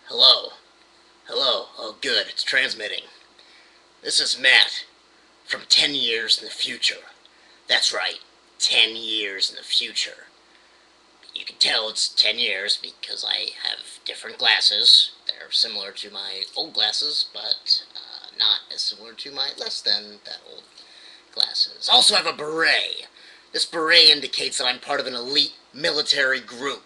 Hello. Hello. Oh, good. It's transmitting. This is Matt from 10 years in the future. That's right. 10 years in the future. You can tell it's 10 years because I have different glasses. They're similar to my old glasses, but not as similar to my less than that old glasses. Also, I have a beret. This beret indicates that I'm part of an elite military group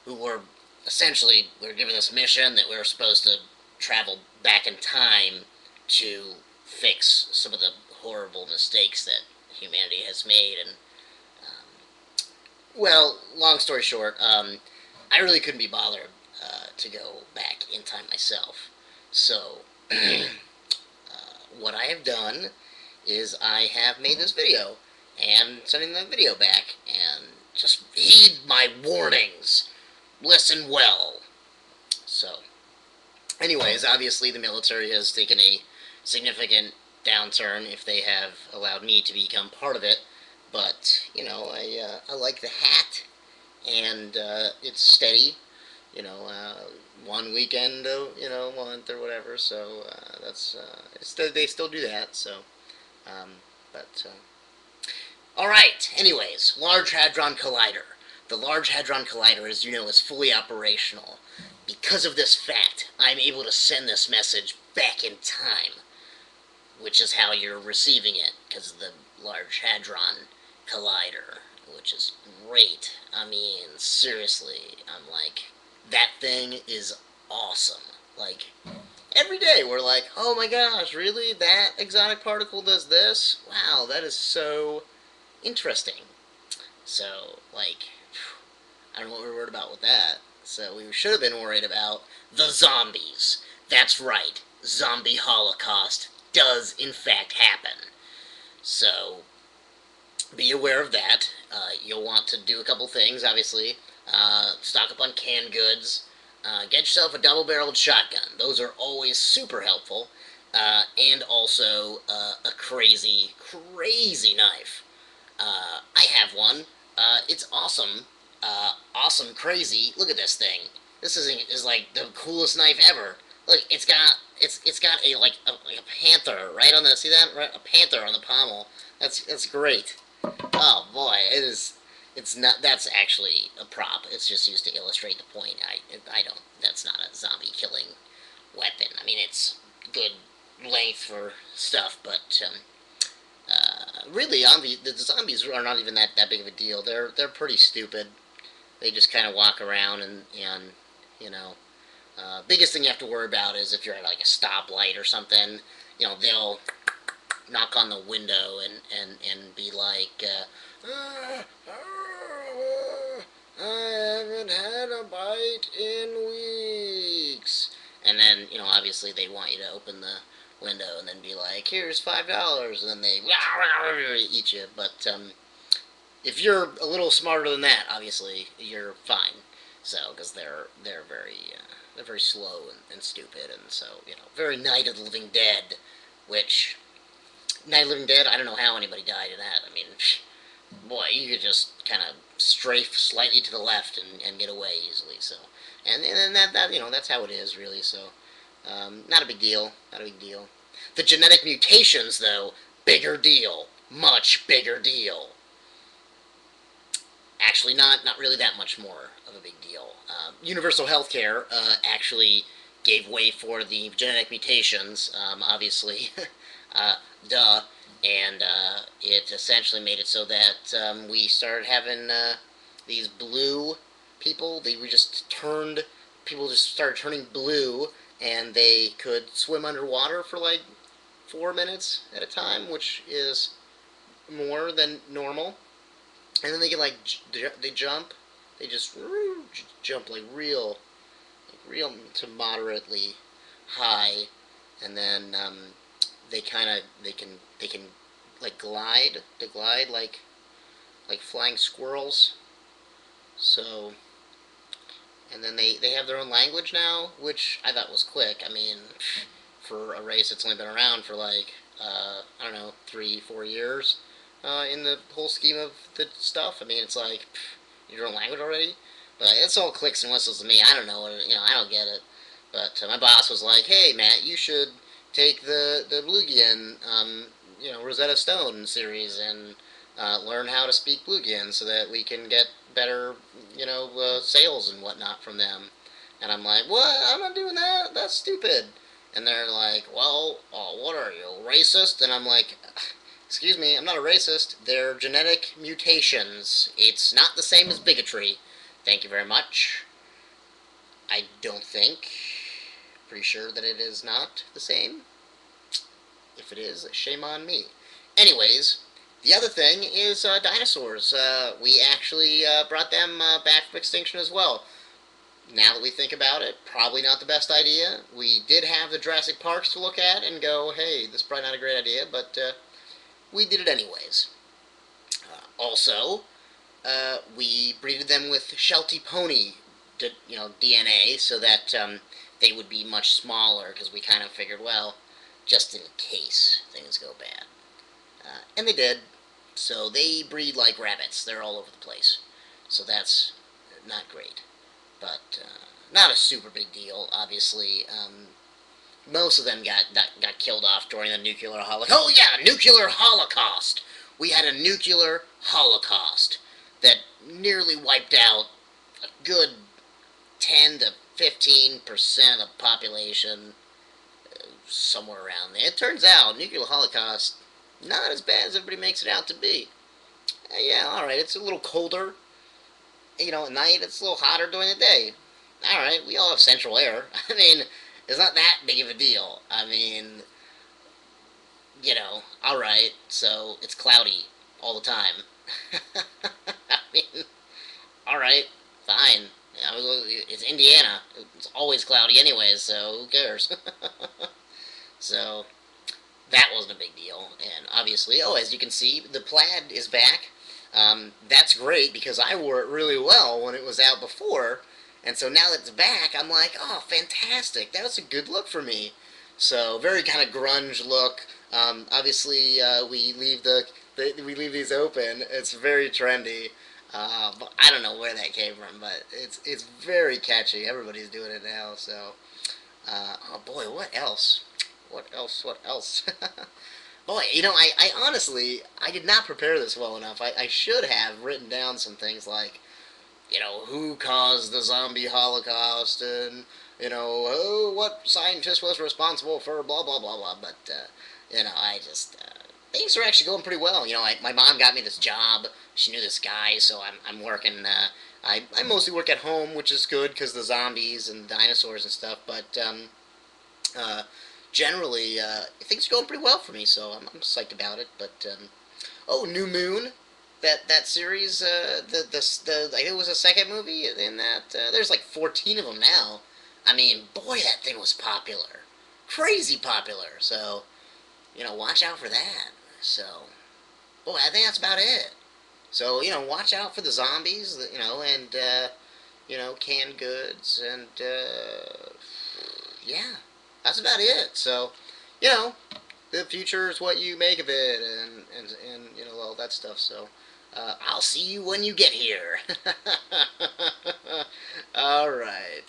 who were essentially we were given this mission that we were supposed to travel back in time to fix some of the horrible mistakes that humanity has made. And well, long story short, I really couldn't be bothered to go back in time myself. So what I have done is I have made this video and sending the video back, and just heed my warnings. Listen well. So, anyways, obviously the military has taken a significant downturn if they have allowed me to become part of it. But, I like the hat, and it's steady, one weekend, month or whatever. So they still do that. So, um, but all right. Anyways, Large Hadron Collider. The Large Hadron Collider, as you know, is fully operational. Because of this fact, I'm able to send this message back in time, which is how you're receiving it, because of the Large Hadron Collider, which is great. I mean, seriously, I'm like, that thing is awesome. Like, every day we're like, oh my gosh, really? That exotic particle does this? Wow, that is so interesting. So, like, I don't know what we were worried about with that. So we should have been worried about the zombies. That's right, zombie holocaust does in fact happen. So be aware of that. You'll want to do a couple things, obviously. Stock up on canned goods. Get yourself a double-barreled shotgun. Those are always super helpful. And also a crazy, crazy knife. I have one. It's awesome. Awesome, crazy. Look at this thing. This is like the coolest knife ever. Look, it's got a panther right on the see that right, a panther on the pommel. That's great. Oh boy, it is. It's not. That's actually a prop. It's just used to illustrate the point. I don't. That's not a zombie killing weapon. I mean, it's good length for stuff, but really, the zombies are not even that big of a deal. They're pretty stupid. They just kind of walk around and you know. Biggest thing you have to worry about is if you're at like a stoplight or something. They'll knock on the window and be like, I haven't had a bite in weeks. And then, obviously they want you to open the window and then be like, here's $5, and then they eat you. But if you're a little smarter than that, obviously you're fine. So, because they're very slow and stupid, and so very Night of the Living Dead, which Night of the Living Dead, I don't know how anybody died in that. I mean, boy, you could just kind of strafe slightly to the left and get away easily. So, and that that's how it is really. So, not a big deal. Not a big deal. The genetic mutations, though, bigger deal. Much bigger deal. Actually, not really that much more of a big deal. Universal healthcare actually gave way for the genetic mutations, obviously, duh, and it essentially made it so that we started having these blue people. People just started turning blue, and they could swim underwater for like 4 minutes at a time, which is more than normal. And then they get they jump. They just jump real to moderately high, and then they can like glide. They glide like flying squirrels. So, and then they have their own language now, which I thought was quick. I mean, for a race that's only been around for like I don't know 3 4 years. In the whole scheme of the stuff, I mean, it's like your own language already. But it's all clicks and whistles to me. I don't know. I don't get it. But my boss was like, "Hey, Matt, you should take the Bluegian, Rosetta Stone series and learn how to speak Bluegian so that we can get better, sales and whatnot from them." And I'm like, "What? I'm not doing that. That's stupid." And they're like, "Well, what are you, racist?" And I'm like, "Excuse me, I'm not a racist. They're genetic mutations. It's not the same as bigotry. Thank you very much." I don't think. Pretty sure that it is not the same. If it is, shame on me. Anyways, the other thing is dinosaurs. We actually brought them back from extinction as well. Now that we think about it, probably not the best idea. We did have the Jurassic Parks to look at and go, hey, this is probably not a great idea, but we did it anyways. Also, we breeded them with Sheltie pony, DNA, so that they would be much smaller. Because we kind of figured, well, just in case things go bad, and they did. So they breed like rabbits. They're all over the place. So that's not great, but not a super big deal. Obviously, most of them got killed off during the nuclear holocaust. Oh yeah, nuclear holocaust. We had a nuclear holocaust that nearly wiped out a good 10 to 15% of the population, somewhere around there. It turns out nuclear holocaust not as bad as everybody makes it out to be. Yeah, all right, it's a little colder, at night. It's a little hotter during the day. All right, we all have central air. I mean, it's not that big of a deal. I mean, all right, so it's cloudy all the time. I mean, all right, fine. It's Indiana. It's always cloudy anyways, so who cares? So that wasn't a big deal. And obviously, as you can see, the plaid is back. That's great because I wore it really well when it was out before. And so now that it's back, I'm like, oh, fantastic. That was a good look for me. So very kind of grunge look. Obviously, we leave these open. It's very trendy. But I don't know where that came from, but it's very catchy. Everybody's doing it now. So, oh boy, what else? What else? What else? Boy, I honestly, I did not prepare this well enough. I should have written down some things like, who caused the zombie holocaust, and, what scientist was responsible for blah, blah, blah, blah. But, I just, things are actually going pretty well. My mom got me this job. She knew this guy, so I'm working, I mostly work at home, which is good because the zombies and dinosaurs and stuff, but, uh, generally, things are going pretty well for me, so I'm psyched about it. But oh, New Moon, that series, I think it was a second movie in that. There's like 14 of them now. I mean, boy, that thing was popular, crazy popular. So watch out for that. So, boy, I think that's about it. So watch out for the zombies, and canned goods, and yeah, that's about it. So, you know, the future is what you make of it, and all that stuff. So, I'll see you when you get here. All right.